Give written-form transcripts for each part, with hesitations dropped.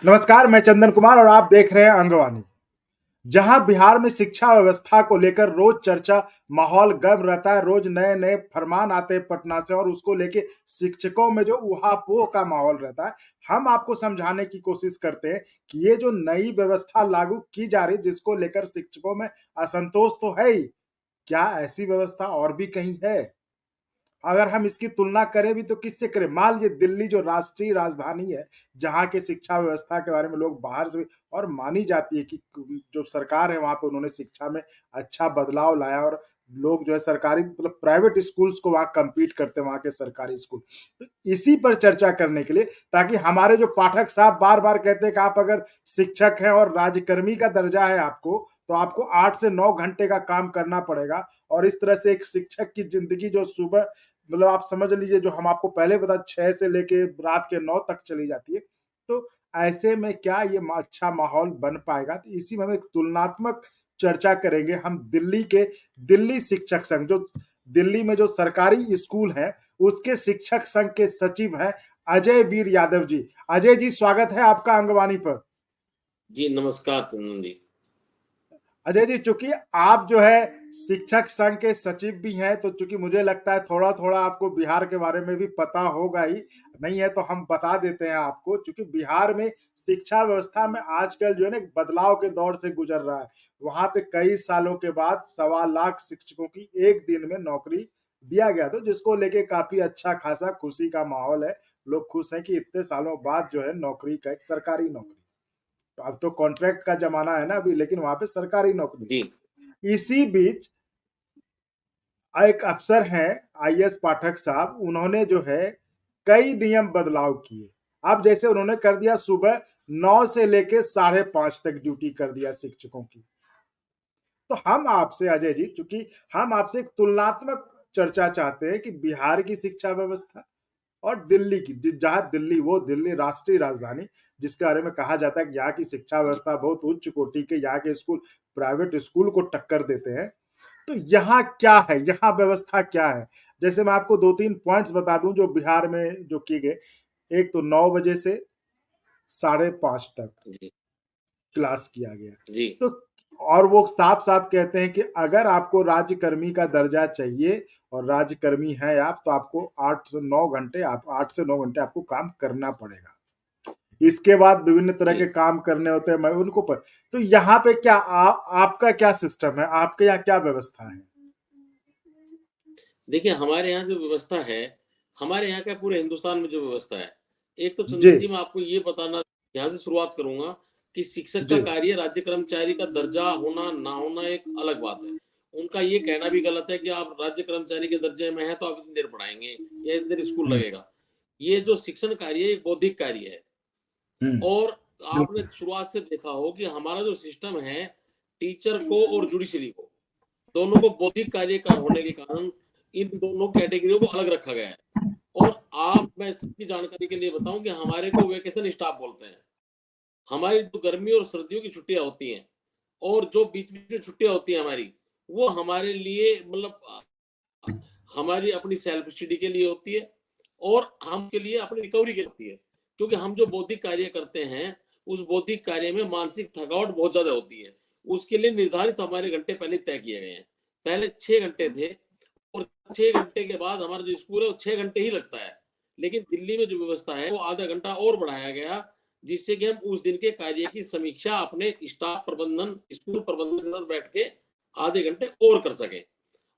नमस्कार, मैं चंदन कुमार और आप देख रहे हैं अंगवानी। जहां बिहार में शिक्षा व्यवस्था को लेकर रोज चर्चा, माहौल गर्म रहता है। रोज नए-नए फरमान आते हैं पटना से और उसको लेके शिक्षकों में जो ऊहापोह का माहौल रहता है। हम आपको समझाने की कोशिश करते हैं कि ये जो नई व्यवस्था लागू की जा रही है, जिसको लेकर शिक्षकों में असंतोष तो है ही, क्या ऐसी व्यवस्था और भी कहीं है? अगर हम इसकी तुलना करें भी तो किससे करें? मान लीजिए दिल्ली जो राष्ट्रीय राजधानी है, जहाँ के शिक्षा व्यवस्था के बारे में लोग बाहर से और मानी जाती है कि जो सरकार है वहाँ पे उन्होंने शिक्षा में अच्छा बदलाव लाया और लोग जो है सरकारी मतलब प्राइवेट स्कूल्स को वहाँ कम्पीट करते हैं वहाँ के सरकारी स्कूल। तो इसी पर चर्चा करने के लिए ताकि हमारे जो पाठक साहब बार-बार कहते हैं कि आप अगर शिक्षक हैं और राज्यकर्मी का दर्जा है आपको, तो आपको 8 से 9 घंटे का काम करना पड़ेगा और इस तरह से एक शिक्षक की ज़िंदगी जो सुबह मतलब आप समझ लीजिए जो हम आपको पहले बता 6 से लेके रात के 9 तक चली जाती है। तो ऐसे में क्या ये अच्छा माहौल बन पाएगा? तो इसी में हम एक तुलनात्मक चर्चा करेंगे। हम दिल्ली शिक्षक संघ जो दिल्ली में जो सरकारी स्कूल हैं, उसके शिक्षक संघ के सचिव हैं अजय वीर यादव जी। अजय जी स्वागत है आपका अंगवानी पर। जी, नमस्कार चंदन जी। अजय जी, चूँकि आप जो है शिक्षक संघ के सचिव भी हैं, तो चूँकि मुझे लगता है थोड़ा-थोड़ा आपको बिहार के बारे में भी पता होगा ही, नहीं है तो हम बता देते हैं आपको। चूँकि बिहार में शिक्षा व्यवस्था में आजकल जो है ना एक बदलाव के दौर से गुज़र रहा है। वहाँ पे कई सालों के बाद सवा लाख शिक्षकों की एक दिन में नौकरी दिया गया था, जिसको लेके काफ़ी अच्छा खासा खुशी का माहौल है। लोग खुश हैं कि इतने सालों बाद जो है नौकरी का एक सरकारी नौकरी। तो अब तो कॉन्ट्रैक्ट का ज़माना है ना अभी, लेकिन वहाँ पे सरकारी नौकरी जी, है। इसी बीच एक अफ़सर हैं आईएएस पाठक साहब, उन्होंने जो है कई नियम बदलाव किए। अब जैसे उन्होंने कर दिया सुबह 9 से लेके साढ़े 5 तक ड्यूटी कर दिया शिक्षकों की। तो हम आपसे अजय जी, चूँकि हम आपसे एक तुलनात्मक चर्चा चाहते हैं कि बिहार की शिक्षा व्यवस्था और दिल्ली की जहाँ दिल्ली राष्ट्रीय राजधानी जिसके बारे में कहा जाता है कि यहाँ की शिक्षा जी। व्यवस्था बहुत उच्च कोटि के, यहाँ के स्कूल प्राइवेट स्कूल को टक्कर देते हैं। तो यहाँ क्या है? यहाँ व्यवस्था क्या है? जैसे मैं आपको 2-3 पॉइंट्स बता दूँ जो बिहार में जो किए गए। एक तो 9 बजे से साढ़े 5 तक जी, क्लास किया गया। जी, तो और वो साफ-साफ कहते हैं कि अगर आपको राज्यकर्मी का दर्जा चाहिए और राज्यकर्मी हैं आप, तो आपको 8 से 9 घंटे आपको काम करना पड़ेगा। इसके बाद विभिन्न तरह जी। के काम करने होते हैं, मैं उनको प तो यहाँ पे क्या आपका क्या सिस्टम है? आपके यहाँ क्या व्यवस्था है? देखिए, हमारे यहाँ जो व्यवस्था है, हमारे यहाँ क्या पूरे हिंदुस्तान में जो व्यवस्था है, एक तो जी, चंदन जी मैं आपको ये बताना यहाँ से शुरुआत करूँगा कि शिक्षक का जी। कार्य राज्य कर्मचारी का दर्जा होना, ना होना एक अलग बात है। उनका ये कहना भी गलत है कि आप राज्य कर्मचारी के दर्जे में हैं, तो आप इतनी देर पढ़ाएँगे या इतनी देर स्कूल हुँ, लगेगा। ये जो शिक्षण कार्य है, एक बौद्धिक कार्य है। हुँ, और आपने बिल्कुल। शुरुआत से देखा हो कि हमारा जो सिस्टम है, टीचर को और जुडिशरी को, दोनों को बौद्धिक कार्य का होने के कारण इन दोनों कैटेगरियों को अलग रखा गया है। और आप मैं सबकी जानकारी के लिए बताऊं कि हमारे को वेकेशन स्टाफ बोलते हैं। हमारी जो गर्मी और सर्दियों की छुट्टियां होती हैं और जो बीच बीच में छुट्टियां होती हैं हमारी, वो हमारे लिए मतलब हमारी अपनी सेल्फ स्टडी के लिए होती है और हम के लिए अपनी रिकवरी के लिए होती है। क्योंकि हम जो बौद्धिक कार्य करते हैं, उस बौद्धिक कार्य में मानसिक थकावट बहुत ज़्यादा होती है। उसके लिए निर्धारित हमारे घंटे पहले तय किए गए हैं। पहले 6 घंटे थे और 6 घंटे के बाद हमारा जो स्कूल है वो 6 घंटे ही लगता है। लेकिन दिल्ली में जो व्यवस्था है वो आधा घंटा और बढ़ाया गया, जिससे कि हम उस दिन के कार्य की समीक्षा अपने स्टाफ प्रबंधन, स्कूल प्रबंधन के साथ बैठ के आधे घंटे और कर सकें।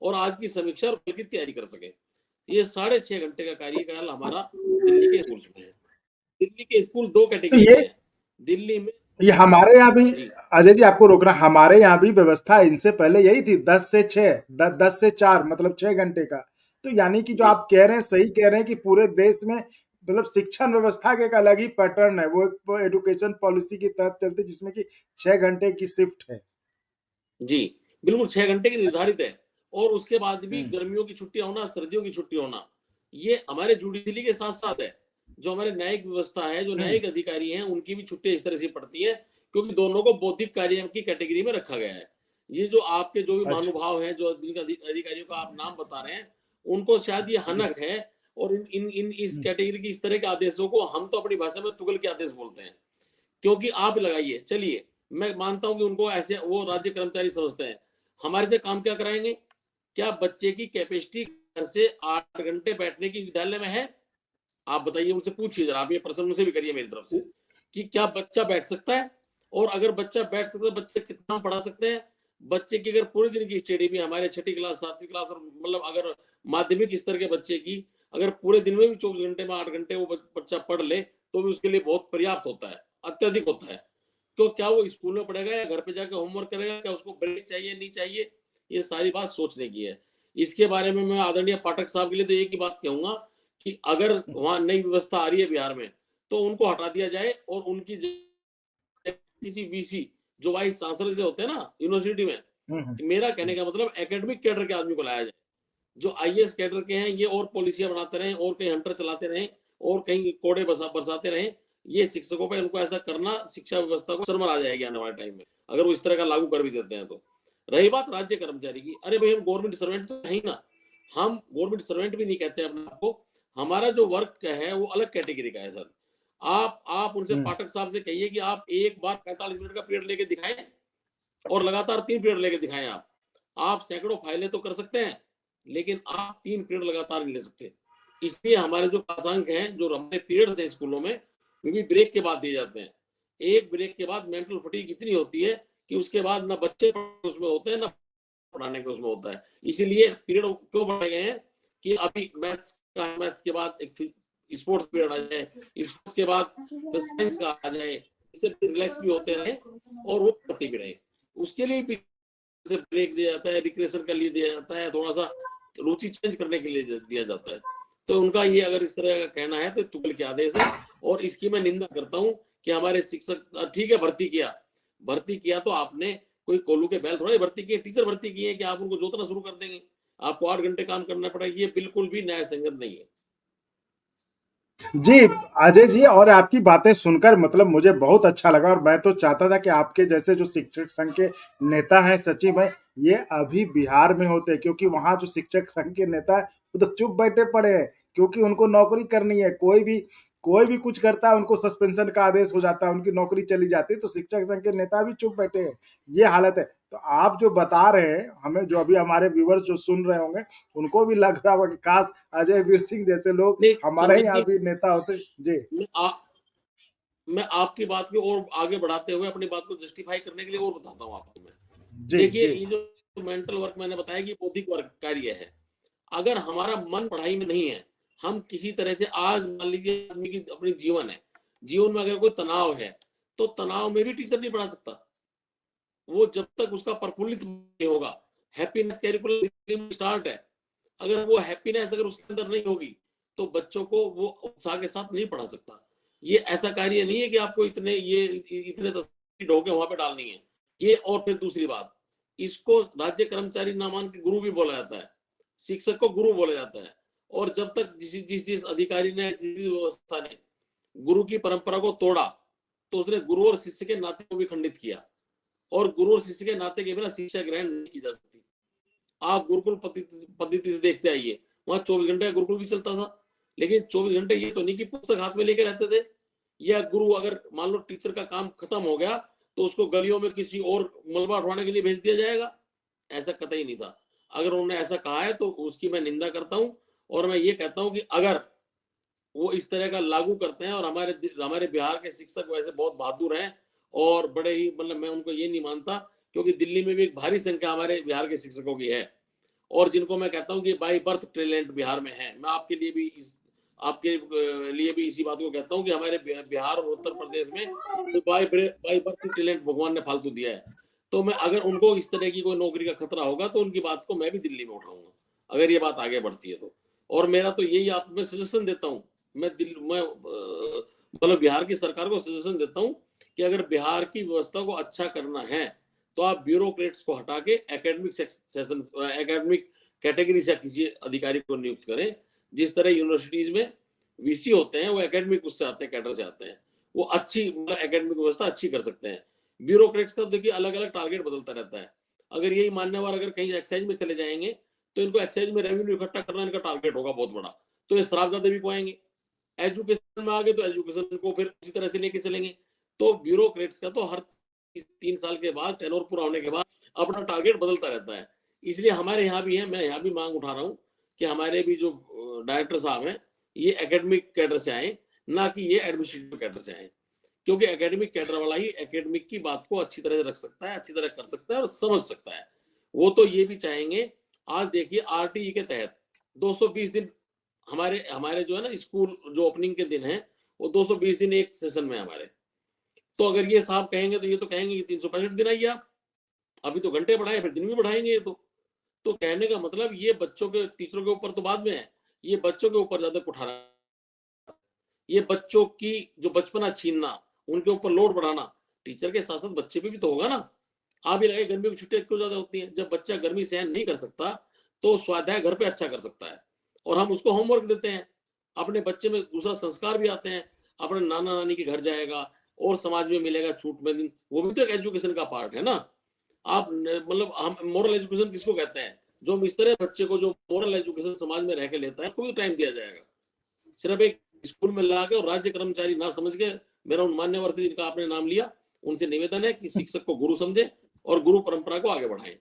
और आज की समीक्षा और कल की तैयारी कर सके। ये 6.5 घंटे का कार्यकाल हमारा दिल्ली के स्कूल्स में है। दिल्ली के स्कूल 2 तो कैटेगरी के हैं। दिल्ली में ये हमारे यहाँ भी जी, अजय जी आपको रोकना, हमारे यहाँ भी व्यवस्था इनसे पहले यही थी 10 से 6 10 से 4 मतलब 6 घंटे का। तो यानी कि जो जी, आप कह रहे हैं सही कह रहे हैं कि पूरे देश में मतलब शिक्षण व्यवस्था का एक अलग ही पैटर्न है। वो एक एजुकेशन पॉलिसी के तहत चलती है जिसमें कि 6 घंटे की शिफ्ट है। जी। बिल्कुल 6 घंटे की अच्छा। निर्धारित है और उसके बाद भी हुँ, गर्मियों की छुट्टियाँ होना, सर्दियों की छुट्टी होना, ये हमारे जुडिशरी के साथ-साथ है। जो हमारे न्यायिक व्यवस्था है, जो हुँ, न्यायिक अधिकारी हैं, उनकी भी छुट्टियाँ इस तरह से पड़ती हैं, क्योंकि दोनों को बौद्धिक कार्य की कैटेगरी में रखा गया है। ये जो आपके जो भी अच्छा। महानुभाव हैं, जो जिनका अधिकारियों का आप नाम बता रहे हैं, उनको शायद ये जी। हनक है और इन इन इन इस हुँ, कैटेगरी की इस तरह के आदेशों को हम तो अपनी भाषा में तुगल के आदेश बोलते हैं। क्योंकि आप लगाइए, चलिए मैं मानता हूं कि उनको ऐसे वो राज्य कर्मचारी समझते हैं, हमारे से काम क्या कराएंगे? क्या बच्चे की कैपेसिटी घर से 8 घंटे बैठने की विद्यालय में है? आप बताइए, उनसे पूछिए जरा, आप ये प्रश्न उनसे भी करिए मेरी तरफ से कि क्या बच्चा बैठ सकता है? और अगर बच्चा बैठ सकता है, बच्चे कितना पढ़ा सकते हैं? बच्चे की अगर पूरे दिन की स्टडी भी हमारे 6ठी क्लास 7वीं क्लास और मतलब अगर माध्यमिक स्तर के बच्चे की अगर पूरे दिन में भी 24 घंटे में 8 घंटे वो बच्चा पढ़ ले तो भी उसके लिए बहुत पर्याप्त होता है, अत्यधिक होता है। तो क्या वो स्कूल में पढ़ेगा या घर पे जाकर होमवर्क करेगा? क्या उसको ब्रेक चाहिए, नहीं चाहिए? ये सारी बात सोचने की है। इसके बारे में मैं आदरणीय पाठक साहब के लिए तो एक ही बात कहूंगा कि अगर वहां नई व्यवस्था आ रही है बिहार में तो उनको हटा दिया जाए और उनकी किसी वीसी जो वाइस चांसलर से होते हैं ना यूनिवर्सिटी में, मेरा कहने का मतलब एकेडमिक कैडर के आदमी को लाया जाए, जो आईएएस कैडर के हैं, ये और पॉलिसियां बनाते रहे और कहीं हंटर चलाते रहे और कहीं कोड़े बरसाते रहे। ये शिक्षकों पे उनको ऐसा करना शिक्षा व्यवस्था को शर्म आ जाएगी आने वाले टाइम में, अगर वो इस तरह का लागू कर भी देते हैं तो। रही बात राज्य कर्मचारी की, अरे भाई हम गवर्नमेंट सर्वेंट तो है ही ना, हम गवर्नमेंट सर्वेंट भी नहीं कहते अपने आप को, हमारा जो वर्क है वो अलग कैटेगरी का है सर। आप उनसे पाठक साहब से कहिए कि आप एक बार 45 मिनट का पीरियड लेके दिखाएं और लगातार 3 पीरियड लेके दिखाएं। आप सैकड़ों फाइलें तो कर सकते हैं लेकिन आप 3 पीरियड लगातार नहीं ले सकते। इसलिए हमारे जो पासांक हैं, जो हमारे पीरियड्स हैं स्कूलों में, वो भी ब्रेक के बाद दिए जाते हैं। एक ब्रेक के बाद मेंटल फटीग इतनी होती है कि उसके बाद ना बच्चे उसमें होते हैं ना पढ़ाने के उसमें होता है। इसीलिए पीरियड क्यों बढ़ाए गए हैं कि अभी मैथ्स के बाद एक स्पोर्ट्स पीरियड आ जाए, स्पोर्ट्स के बाद साइंस का आ जाए, इससे रिलैक्स भी होते रहे और वो पढ़ते भी रहे। उसके लिए भी से ब्रेक दिया जाता है, रिक्रेशन के लिए दिया जाता है, थोड़ा सा रुचि चेंज करने के लिए दिया जाता है। तो उनका ये अगर इस तरह का कहना है तो तुगल के आदेश है और इसकी मैं निंदा करता हूँ कि हमारे शिक्षक, ठीक है भर्ती किया तो आपने कोई कोल्लू के बैल थोड़ा भर्ती किए, टीचर भर्ती किए कि आप उनको जोतना शुरू कर देंगे, आपको 8 घंटे काम करना पड़ेगा, ये बिल्कुल भी न्याय संगत नहीं है। जी अजय जी, और आपकी बातें सुनकर मतलब मुझे बहुत अच्छा लगा और मैं तो चाहता था कि आपके जैसे जो शिक्षक संघ के नेता हैं सचिव हैं ये अभी बिहार में होते, क्योंकि वहां जो शिक्षक संघ के नेता है वो तो चुप बैठे पड़े हैं, क्योंकि उनको नौकरी करनी है। कोई भी कुछ करता है उनको सस्पेंशन का आदेश हो जाता है, उनकी नौकरी चली जाती है। तो शिक्षक संघ के नेता भी चुप बैठे हैं, ये हालत है। तो आप जो बता रहे हैं हमें, जो अभी हमारे व्यूवर्स जो सुन रहे होंगे उनको भी लग रहा होगा कि काश अजय वीर सिंह जैसे लोग हमारे यहाँ भी नेता होते। जी मैं आपकी बात को और आगे बढ़ाते हुए अपनी बात को जस्टिफाई करने के लिए और बताता हूँ आपको मैं। जी देखिए, जी ये जो मेंटल वर्क मैंने बताया कि बौद्धिक वर्क कार्य है, अगर हमारा मन पढ़ाई में नहीं है, हम किसी तरह से आज मान लीजिए आदमी की अपनी जीवन है, जीवन में अगर कोई तनाव है तो तनाव में भी टीचर नहीं पढ़ा सकता। वो जब तक उसका प्रफुल्लित नहीं होगा, हैप्पीनेस कैरिकुलम स्टार्ट है, अगर वो हैप्पीनेस अगर उसके अंदर नहीं होगी तो बच्चों को वो उत्साह के साथ नहीं पढ़ा सकता। ये ऐसा कार्य नहीं है कि आपको इतने तस्वीर ढोके वहां पे डालनी है। ये और फिर दूसरी बात, इसको राज्य कर्मचारी नामान के गुरु भी बोला जाता है, शिक्षक को गुरु बोला जाता है। और जब तक जिस अधिकारी ने, जिस व्यवस्था ने गुरु की परंपरा को तोड़ा तो उसने गुरु और शिष्य के नाते को भी खंडित किया, और गुरु और शिष्य के नाते के बिना शिक्षा ग्रहण नहीं की जा सकती। आप गुरुकुल पद्धति से देखते आइए, वहां 24 घंटे का गुरुकुल भी चलता था, लेकिन 24 घंटे ये तो नहीं कि पुस्तक हाथ में लेके रहते थे, या गुरु अगर मान लो टीचर का काम खत्म हो गया तो उसको गलियों में किसी और मलबा उठवाने के लिए भेज दिया जाएगा, ऐसा कतई नहीं था। अगर उन्होंने ऐसा कहा है तो उसकी मैं निंदा करता हूं, और मैं ये कहता हूं कि अगर वो इस तरह का लागू करते हैं, और हमारे बिहार के शिक्षक वैसे बहुत बहादुर हैं और बड़े ही, मतलब मैं उनको ये नहीं मानता, क्योंकि दिल्ली में भी एक भारी संख्या हमारे बिहार के शिक्षकों की है, और जिनको मैं कहता हूं कि बाई बर्थ टैलेंट बिहार में है। मैं आपके लिए भी इसी बात को कहता हूं कि हमारे बिहार और उत्तर प्रदेश में तो बाई बर्थ टैलेंट भगवान ने फालतू दिया है। तो मैं, अगर उनको इस तरह की कोई नौकरी का खतरा होगा तो उनकी बात को मैं भी दिल्ली में उठाऊंगा, अगर ये बात आगे बढ़ती है तो। और मेरा तो यही आप मैं सजेशन देता हूँ, मैं मतलब बिहार की सरकार को सजेशन देता हूं कि अगर बिहार की व्यवस्था को अच्छा करना है तो आप ब्यूरोक्रेट्स को हटा के एकेडमिक कैटेगरी से किसी अधिकारी को नियुक्त करें। जिस तरह यूनिवर्सिटीज में वीसी होते हैं वो एकेडमिक उससे आते हैं, कैडर से आते हैं, वो अच्छी मतलब एकेडमिक व्यवस्था अच्छी कर सकते हैं। ब्यूरोक्रेट्स का देखिए अलग अलग टारगेट बदलता रहता है। अगर यही मान्यवर अगर कहीं एक्साइज में चले जाएंगे तो इनको एक्साइज में रेवेन्यू इकट्ठा करना इनका टारगेट होगा बहुत बड़ा, तो ये शराबजादे भी पाएंगे। एजुकेशन में आगे तो एजुकेशन को फिर इसी तरह से लेके चलेंगे। तो ब्यूरोक्रेट्स का तो हर 3 साल के बाद टेनोर पूरा होने के बाद अपना टारगेट बदलता रहता है। इसलिए हमारे यहाँ भी है, मैं यहाँ भी मांग उठा रहा हूँ कि हमारे भी जो डायरेक्टर साहब हैं ये एकेडमिक कैडर से आए, ना कि ये एडमिनिस्ट्रेटिव कैडर से आए, क्योंकि एकेडमिक कैडर वाला ही एकेडमिक की बात को अच्छी तरह से रख सकता है, अच्छी तरह कर सकता है और समझ सकता है। वो तो ये भी चाहेंगे, आज देखिए आरटीई के तहत 220 दिन हमारे जो है ना स्कूल जो ओपनिंग के दिन है वो 220 दिन एक सेशन में हमारे। तो अगर ये साहब कहेंगे तो ये तो कहेंगे कि 365 दिन आइए आप, अभी तो घंटे बढ़ाए फिर दिन भी बढ़ाएंगे ये तो कहने का मतलब ये बच्चों के टीचरों के ऊपर तो बाद में है, ये बच्चों के ऊपर ज्यादा कुठारा, ये बच्चों की जो बचपना छीनना, उनके ऊपर लोड बढ़ाना, टीचर के साथ साथ बच्चे पे भी तो होगा ना। आप ही लगे गर्मी की छुट्टियां क्यों ज्यादा होती हैं? जब बच्चा गर्मी सहन नहीं कर सकता तो स्वाध्याय घर पे अच्छा कर सकता है और हम उसको होमवर्क देते हैं, अपने बच्चे में दूसरा संस्कार भी आते हैं, अपने नाना नानी के घर जाएगा और समाज में मिलेगा छूट में दिन, वो भी तो एक एजुकेशन का पार्ट है ना। आप मतलब हम मोरल एजुकेशन किसको कहते हैं? जो इस तरह बच्चे को जो मोरल एजुकेशन समाज में रह के लेता है उसको भी टाइम दिया जाएगा। सिर्फ एक स्कूल में ला के और राज्य कर्मचारी ना समझ के, मेरा उन मान्यवर से जिनका आपने नाम लिया उनसे निवेदन है कि शिक्षक को गुरु समझे और गुरु परंपरा को आगे बढ़ाएं।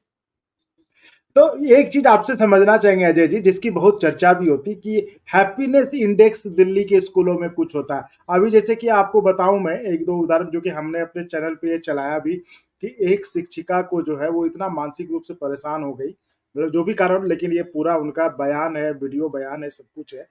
तो एक चीज आपसे समझना चाहेंगे अजय जी, जिसकी बहुत चर्चा भी होती कि हैप्पीनेस इंडेक्स दिल्ली के स्कूलों में कुछ होता है। अभी जैसे कि आपको बताऊं मैं एक दो उदाहरण जो कि हमने अपने चैनल पे ये चलाया भी, कि एक शिक्षिका को जो है वो इतना मानसिक रूप से परेशान हो गई, मतलब जो भी कारण, लेकिन ये पूरा उनका बयान है, वीडियो बयान है, सब कुछ है।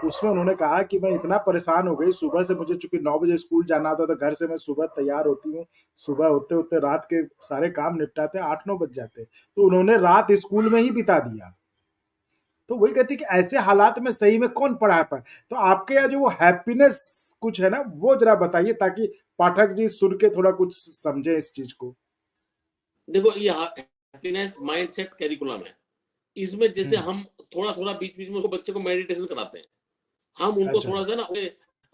उसमें उन्होंने कहा कि मैं इतना परेशान हो गई, सुबह से मुझे चूंकि 9 बजे स्कूल जाना था तो घर से मैं सुबह तैयार होती हूँ, सुबह होते होते रात के सारे काम निपटाते 8-9 बज जाते, तो उन्होंने रात स्कूल में ही बिता दिया। तो वही कहती कि ऐसे हालात में सही में कौन पढ़ा पाए। तो आपके यहाँ जो वो हैप्पीनेस कुछ है ना, वो जरा बताइए ताकि पाठक जी सुन के थोड़ा कुछ समझे इस चीज को। देखो ये हैप्पीनेस माइंडसेट करिकुलम है, इसमें जैसे हम थोड़ा थोड़ा बीच बीच में उसको बच्चे को मेडिटेशन कराते हैं, हम उनको अच्छा। थोड़ा सा ना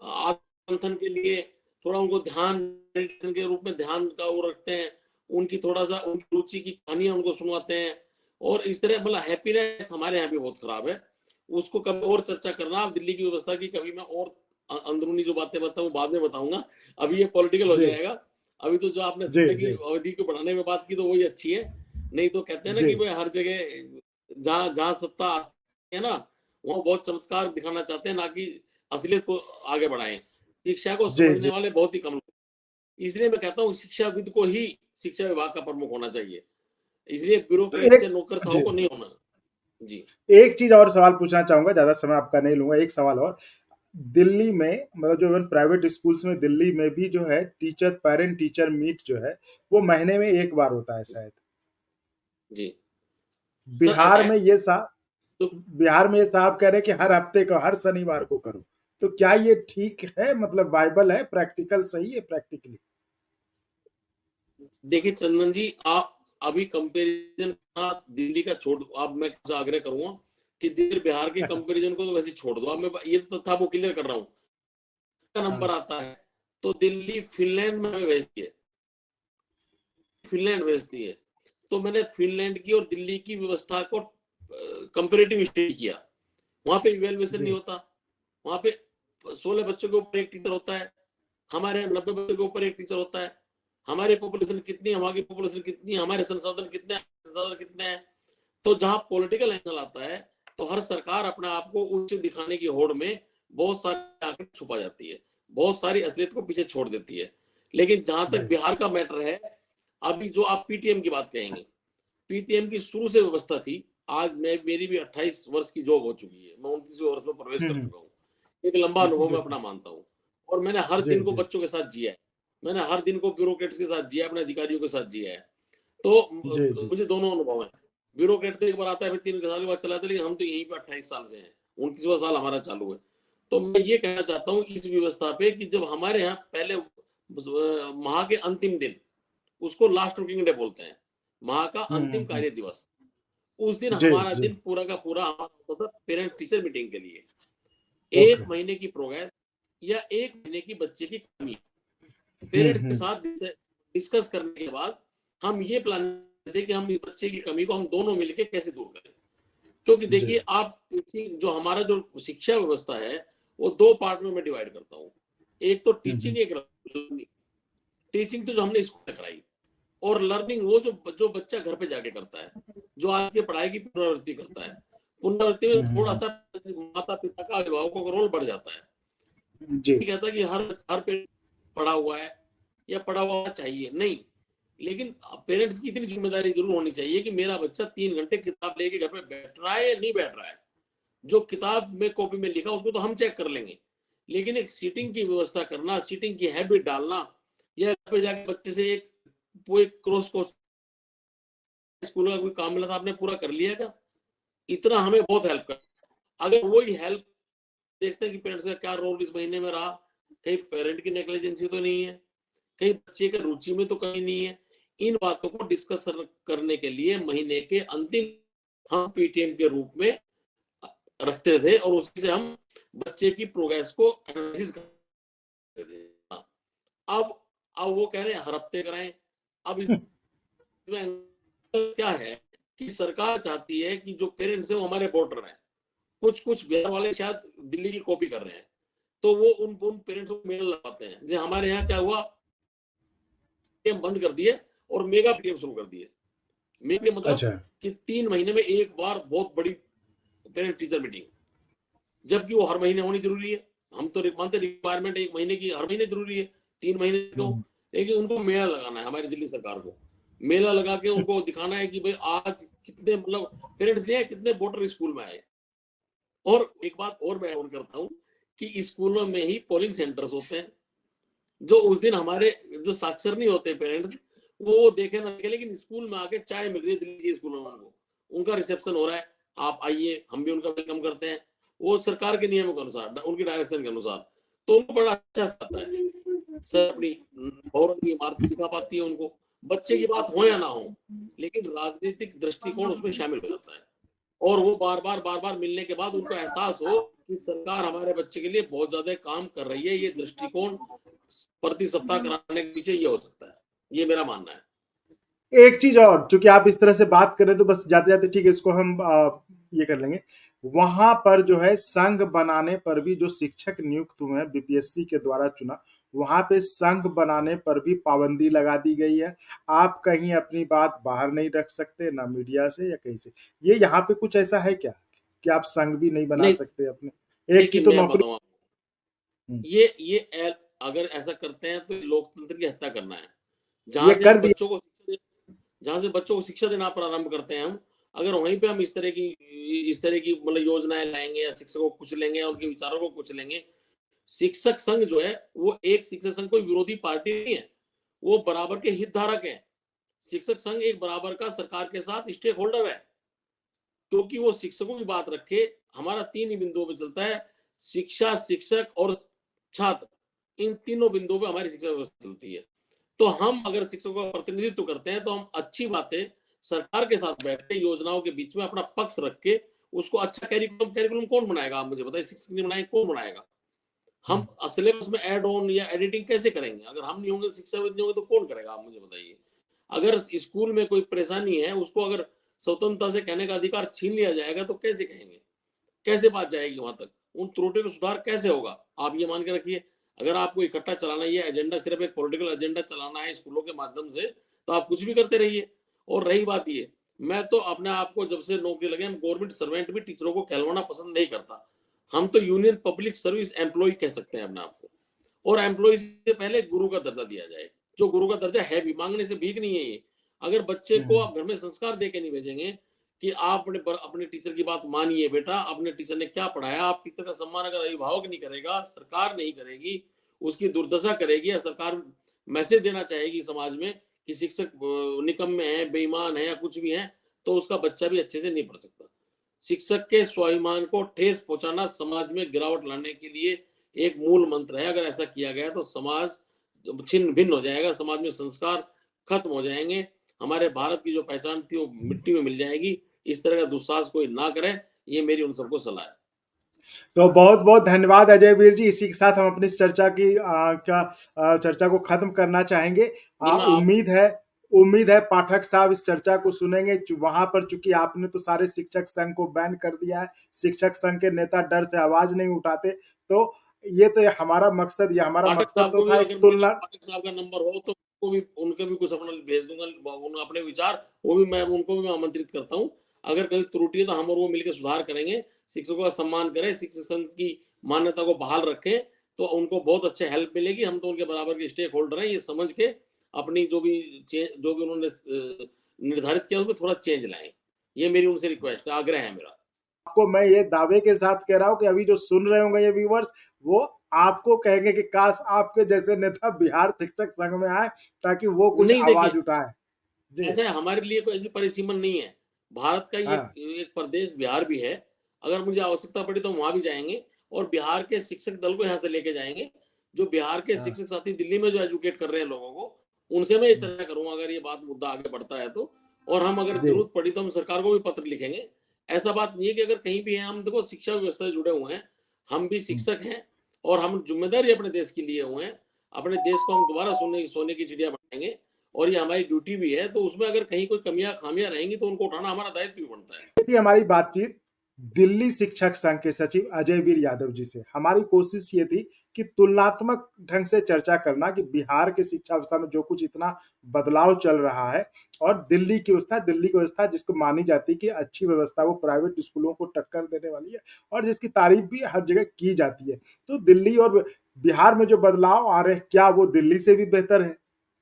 आत्ममंथन के लिए थोड़ा उनको ध्यान मेडिटेशन के रूप में ध्यान का वो रखते हैं, उनकी थोड़ा सा उनकी रुचि की कहानियां उनको सुनवाते हैं। और इस तरह मतलब हैप्पीनेस हमारे यहाँ भी बहुत खराब है, उसको कभी और चर्चा करना आप दिल्ली की व्यवस्था की, कभी मैं और अंदरूनी जो बातें बताऊँ बाद में बताऊंगा, अभी ये पॉलिटिकल हो जी जाएगा। अभी तो जो आपने जी समय की जी अवधि को बढ़ाने में बात की तो वही अच्छी है, नहीं तो कहते हैं ना जी कि भाई हर जगह जहाँ जहाँ सत्ता है ना वो बहुत चमत्कार दिखाना चाहते हैं, ना कि असलियत को आगे बढ़ाएं। शिक्षा को जी समझने जी। वाले बहुत ही कम लोग, इसलिए मैं कहता हूँ शिक्षाविद को ही शिक्षा विभाग का प्रमुख होना चाहिए, इसलिए तो ब्यूरोक्रेट से एक नौकरशाहों जी को नहीं होना। जी एक चीज और सवाल पूछना चाहूंगा, ज्यादा समय आपका नहीं लूंगा, एक सवाल और। दिल्ली में मतलब जो प्राइवेट स्कूल्स में दिल्ली में भी जो है टीचर पेरेंट टीचर मीट जो है वो महीने में एक बार होता है शायद। जी सर ऐसा बिहार है में ये सा तो बिहार में ये साहब कह रहे हैं कि हर हफ्ते को हर शनिवार को करो। तो क्या ये ठीक है, मतलब वाइबल है, प्रैक्टिकल सही है प्रैक्टिकली? देखिए चंदन जी, आप अभी कंपैरिजन दिल्ली का छोड़ दो, आप मैं आग्रह करूंगा कि दिल्ली बिहार के कंपैरिजन को तो वैसे छोड़ दो, अब मैं ये तो था वो क्लियर कर रहा हूँ का नंबर आता है तो दिल्ली फिनलैंड में भेजती है, फिनलैंड भेजती है। तो मैंने फिनलैंड की और दिल्ली की व्यवस्था को कंपेरेटिव स्टडी किया, वहां पे इवेल्युएशन नहीं जी होता, वहां पे 16 बच्चों के ऊपर एक टीचर होता है, हमारे 90 बच्चों के ऊपर एक टीचर होता है। हमारी पॉपुलेशन कितनी है, वहां की पॉपुलेशन कितनी है, हमारे संसाधन कितने हैं। तो जहां पॉलिटिकल एंगल आता है तो हर सरकार अपने आप को उच्च दिखाने की होड़ में बहुत सारे आंकड़े छुपा जाती है, बहुत सारी असलियत को पीछे छोड़ देती है। लेकिन जहां तक जी बिहार का मैटर है, अभी जो आप पीटीएम की बात कहेंगे, पीटीएम की शुरू से व्यवस्था थी, आज मैं मेरी भी 28 वर्ष की जॉब हो चुकी है, मैं 29वें वर्ष में प्रवेश कर हम्म चुका हूँ, एक लंबा अनुभव मैं जी अपना मानता हूँ। और मैंने हर जी दिन को जी बच्चों के साथ जिया है, मैंने हर दिन को ब्यूरोक्रेट्स के साथ जिया, अपने अधिकारियों के साथ जिया है। तो जी जी मुझे दोनों अनुभव है, ब्यूरोक्रेट तो एक बार आता है फिर 3 साल के बाद चला जाता है, लेकिन हम तो यहीं पे 28 साल से हैं, 29वां साल हमारा चालू है। तो मैं ये कहना चाहता हूँ इस व्यवस्था पे कि जब हमारे यहाँ पहले माह के अंतिम दिन, उसको लास्ट वर्किंग डे बोलते हैं, माह का अंतिम हम्म। कार्य दिवस, उस दिन जी हमारा जी। दिन पूरा का पूरा होता था पेरेंट टीचर मीटिंग के लिए। ओके। 1 महीने की प्रोग्रेस या 1 महीने की बच्चे की कमी पेरेंट्स के हम्म। साथ डिस्कस करने के बाद हम ये प्लान करते कि हम इस बच्चे की कमी को हम दोनों मिलकर कैसे दूर करें। क्योंकि जी देखिए आप जो हमारा जो शिक्षा व्यवस्था है वो 2 पार्ट में मैं डिवाइड करता हूँ, एक तो टीचिंग, हम्म। एक लर्निंग। टीचिंग तो जो हमने स्कूल में कराई, और लर्निंग वो जो बच्चा घर पे जाके करता है, जो आज की पढ़ाई की पुनरावृत्ति करता है। पुनरावृत्ति में थोड़ा सा माता पिता का, अभिभावकों का रोल बढ़ जाता है। जी। नहीं कहता कि हर पेरेंट पढ़ा हुआ है या पढ़ा हुआ चाहिए, नहीं, लेकिन पेरेंट्स की इतनी जिम्मेदारी जरूर होनी चाहिए कि मेरा बच्चा 3 घंटे किताब लेके घर पे बैठ रहा है या नहीं बैठ रहा है। जो किताब में कॉपी में लिखा उसको तो हम चेक कर लेंगे, लेकिन एक सीटिंग की व्यवस्था करना, सीटिंग की हैबिट डालना, या घर पे जाके बच्चे से एक क्रॉस क्वेश्चन, स्कूल का कोई काम मिला था आपने पूरा कर लिया क्या, इतना हमें बहुत हेल्प कर। अगर वही हेल्प देखते हैं कि पेरेंट्स का क्या रोल इस महीने में रहा, कहीं पेरेंट की नेग्लिजेंसी तो नहीं है, कहीं बच्चे के रुचि में तो कहीं नहीं है, इन बातों को डिस्कस करने के लिए महीने के अंतिम हम पीटीएम के रूप में रखते थे, और उसी से हम बच्चे की प्रोग्रेस को एनालिसिस करते थे। अब वो कह रहे हैं हर हफ्ते कराएं। अब इसमें क्या है कि सरकार चाहती है कि जो पेरेंट्स हैं वो हमारे बॉर्डर हैं, कुछ बिहार वाले शायद दिल्ली की कॉपी कर रहे हैं, तो वो उन पेरेंट्स को मेल लगाते हैं। जैसे हमारे यहाँ क्या हुआ, बंद कर दिए और मेगा पीटीएम शुरू कर दिए। मेगा मतलब अच्छा। कि 3 महीने में एक बार बहुत बड़ी पेरेंट टीचर मीटिंग, जबकि वो हर महीने होनी जरूरी है। हम तो मानते रिक्वायरमेंट 1 महीने की, हर महीने जरूरी है, 3 महीने क्यों, लेकिन उनको मेला लगाना है हमारी दिल्ली सरकार को। मेला लगा के उनको दिखाना है कि भाई आज कितने मतलब पेरेंट्स ने कितने वोटर स्कूल में आए। और एक बात और मैं और करता हूँ कि स्कूलों में ही पोलिंग सेंटर्स होते हैं, जो उस दिन हमारे जो साक्षर नहीं होते पेरेंट्स वो देखे ना देखे, लेकिन स्कूल में आके चाय मिल रही है दिल्ली के स्कूलों में, उनको उनका रिसेप्शन हो रहा है, आप आइए, हम भी उनका वेलकम करते हैं, वो सरकार के नियमों के अनुसार, उनकी डायरेक्शन के अनुसार, तो उनको बड़ा अच्छा लगता है। सर अपनी भवन की इमारत दिखा पाती है उनको, बच्चे की बात हो या ना हो, लेकिन राजनीतिक दृष्टिकोण उसमें शामिल हो जाता है, और वो बार बार मिलने के बाद उनको एहसास हो कि सरकार हमारे बच्चे के लिए बहुत ज्यादा काम कर रही है। ये दृष्टिकोण प्रति सप्ताह कराने के पीछे ये हो सकता है, ये मेरा मानना है। एक चीज और, चूंकि आप इस तरह से बात करें तो बस जाते जाते ठीक है, इसको हम ये कर लेंगे। वहां पर जो है संघ बनाने पर भी जो शिक्षक नियुक्त हुए हैं बीपीएससी के द्वारा चुना, वहां पे संघ बनाने पर भी पाबंदी लगा दी गई है। आप कहीं अपनी बात बाहर नहीं रख सकते, ना मीडिया से या कहीं से। ये यहाँ पे कुछ ऐसा है क्या कि आप संघ भी नहीं बना नहीं, सकते अपने? एक की देखिए तो मैं नौकरी। बताऊं आपको, ये अगर ऐसा करते हैं तो लोकतंत्र की हत्या करना है। ये जहां से कर हम दिया। जहां से बच्चों को शिक्षा देना प्रारंभ करते हैं हम, अगर वहीं पे हम इस तरह की मतलब योजनाएं लाएंगे या शिक्षकों को कुछ लेंगे या उनके विचारों को कुछ लेंगे। शिक्षक संघ जो है वो एक शिक्षक संघ कोई विरोधी पार्टी नहीं है, वो बराबर के हितधारक है। शिक्षक संघ एक बराबर का सरकार के साथ स्टेक होल्डर है, क्योंकि वो शिक्षकों की बात रखे। हमारा 3 ही बिंदुओं पे चलता है, शिक्षा, शिक्षक और छात्र, इन तीनों बिंदुओं पे हमारी शिक्षा व्यवस्था चलती है। तो हम अगर शिक्षकों का प्रतिनिधित्व करते हैं तो हम अच्छी बातें सरकार के साथ बैठ के योजनाओं के बीच में अपना पक्ष रख के उसको अच्छा कैरिकुलम कौन बनाएगा, आप मुझे बताइए, शिक्षक नहीं बनाएंगे कौन बनाएगा? हम सिलेबस में ऐड ऑन या एडिटिंग कैसे करेंगे? अगर हम नहीं होंगे, शिक्षाविद नहीं होंगे, तो कौन करेगा, आप मुझे बताइए। अगर स्कूल में कोई परेशानी है उसको अगर स्वतंत्रता से कहने का अधिकार छीन लिया जाएगा तो कैसे कहेंगे, कैसे बात जाएगी वहां तक, उन त्रुटियों का सुधार कैसे होगा? आप ये मान के रखिए, अगर आपको इकट्ठा चलाना है, ये एजेंडा सिर्फ एक पॉलिटिकल एजेंडा चलाना है स्कूलों के माध्यम से, तो आप कुछ भी करते रहिए। और रही बात ये, मैं तो अपने आप को जब से नौकरी लगे, हम गवर्नमेंट सर्वेंट भी टीचरों को कहलवाना पसंद नहीं करता। हम तो यूनियन पब्लिक सर्विस एम्प्लॉय कह सकते हैं अपने आप को, और एम्प्लॉय से पहले गुरु का दर्जा दिया जाए, जो गुरु का दर्जा है भी, मांगने से भीख नहीं है ये। अगर बच्चे को आप घर में संस्कार दे के नहीं भेजेंगे कि आप अपने टीचर की बात मानिए बेटा, अपने टीचर ने क्या पढ़ाया, आप टीचर का सम्मान अगर अभिभावक नहीं करेगा, सरकार नहीं करेगी, उसकी दुर्दशा करेगी, या सरकार मैसेज देना चाहेगी समाज में कि शिक्षक निकम्मे हैं, बेईमान है या कुछ भी है, तो उसका बच्चा भी अच्छे से नहीं पढ़ सकता। शिक्षक के स्वाभिमान को ठेस पहुंचाना समाज में गिरावट लाने के लिए एक मूल मंत्र है। अगर ऐसा किया गया तो समाज छिन्न भिन्न हो जाएगा, समाज में संस्कार खत्म हो जाएंगे, हमारे भारत की जो पहचान थी वो मिट्टी में मिल जाएगी। इस तरह का दुस्साहस कोई ना करे, ये मेरी उन सबको सलाह है। तो बहुत बहुत धन्यवाद अजय वीर जी। इसी के साथ हम अपनी चर्चा की चर्चा को खत्म करना चाहेंगे। आप उम्मीद है पाठक साहब इस चर्चा को सुनेंगे। वहां पर चूंकि आपने तो सारे शिक्षक संघ को बैन कर दिया है, शिक्षक संघ के नेता डर से आवाज नहीं उठाते, तो ये तो हमारा मकसद, ये हमारा पाठक मकसद साहब तो को भी था अगर एक मेरे तुलना। पाठक साहब का नंबर हो तो उनके भी कुछ अपना भेज दूंगा, अपने विचार वो भी मैं उनको भी मैं आमंत्रित करता हूँ। अगर कहीं त्रुटि है तो हम और वो मिलकर सुधार करेंगे, शिक्षकों का सम्मान करें, शिक्षक संघ की मान्यता को बहाल रखें, तो उनको बहुत अच्छे हेल्प मिलेगी। हम तो उनके बराबर के स्टेक होल्डर हैं, ये समझ के अपनी जो भी उन्होंने निर्धारित किया उसमें थोड़ा चेंज लाएं। ये मेरी उनसे रिक्वेस्ट है, आग्रह है मेरा। आपको मैं ये दावे के साथ कह रहा हूं कि अभी जो सुन रहे होंगे ये व्यूवर्स, वो आपको कहेंगे कि काश आपके जैसे नेता बिहार शिक्षक संघ में आए ताकि वो कुछ नहीं आवाज देखिए, उठाए। जी। ऐसा है, हमारे लिए कोई ऐसी परिसीमन नहीं है। भारत का ये हाँ। एक प्रदेश बिहार भी है। अगर मुझे आवश्यकता पड़ी तो वहाँ भी जाएँगे और बिहार के शिक्षक दल को यहाँ से लेके जाएँगे। जो बिहार के हाँ। शिक्षक साथी दिल्ली में जो एजुकेट कर रहे हैं लोगों को, उनसे मैं ये चर्चा करूँगा अगर ये बात मुद्दा आगे बढ़ता है तो। और हम अगर जी। ज़रूरत पड़ी तो हम सरकार को भी पत्र लिखेंगे। ऐसा बात नहीं है कि अगर कहीं भी हैं, हम देखो शिक्षा व्यवस्था से जुड़े हुए हैं, हम भी शिक्षक हैं और हम ज़िम्मेदारी अपने देश की लिए हुए हैं। अपने देश को हम दोबारा सोने की चिड़िया बनाएँगे और ये हमारी ड्यूटी भी है, तो उसमें अगर कहीं कोई कमियां खामियां रहेंगी तो उनको उठाना हमारा दायित्व भी बनता है। ये थी हमारी बातचीत दिल्ली शिक्षक संघ के सचिव अजय वीर यादव जी से। हमारी कोशिश ये थी कि तुलनात्मक ढंग से चर्चा करना कि बिहार की शिक्षा व्यवस्था में जो कुछ इतना बदलाव चल रहा है और दिल्ली की व्यवस्था जिसको मानी जाती है कि अच्छी व्यवस्था, वो प्राइवेट स्कूलों को टक्कर देने वाली है और जिसकी तारीफ भी हर जगह की जाती है। तो दिल्ली और बिहार में जो बदलाव आ रहे हैं, क्या वो दिल्ली से भी बेहतर है?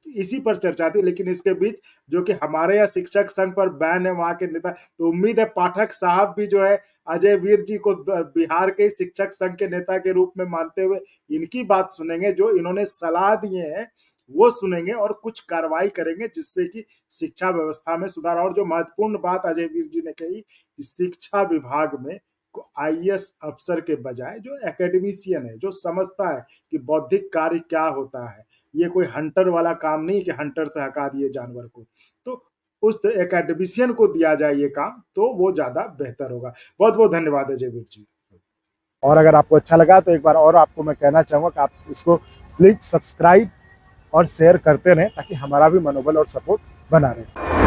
इसी पर चर्चा थी। लेकिन इसके बीच जो कि हमारे यहाँ शिक्षक संघ पर बैन है वहां के नेता, तो उम्मीद है पाठक साहब भी जो है अजय वीर जी को बिहार के शिक्षक संघ के नेता के रूप में मानते हुए इनकी बात सुनेंगे, जो इन्होंने सलाह दिए हैं वो सुनेंगे और कुछ कार्रवाई करेंगे जिससे कि शिक्षा व्यवस्था में सुधार। और जो महत्वपूर्ण बात अजय वीर जी ने कही कि शिक्षा विभाग में आईएएस अफसर के बजाय जो एकेडमिशियन है, जो समझता है कि बौद्धिक कार्य क्या होता है, ये कोई हंटर वाला काम नहीं कि हंटर से हका दिए जानवर को, तो उस एकेडमिशियन को दिया जाए ये काम, तो वो ज्यादा बेहतर होगा। बहुत बहुत धन्यवाद अजय वीर जी। और अगर आपको अच्छा लगा तो एक बार और आपको मैं कहना चाहूंगा कि आप इसको प्लीज सब्सक्राइब और शेयर करते रहें ताकि हमारा भी मनोबल और सपोर्ट बना रहे।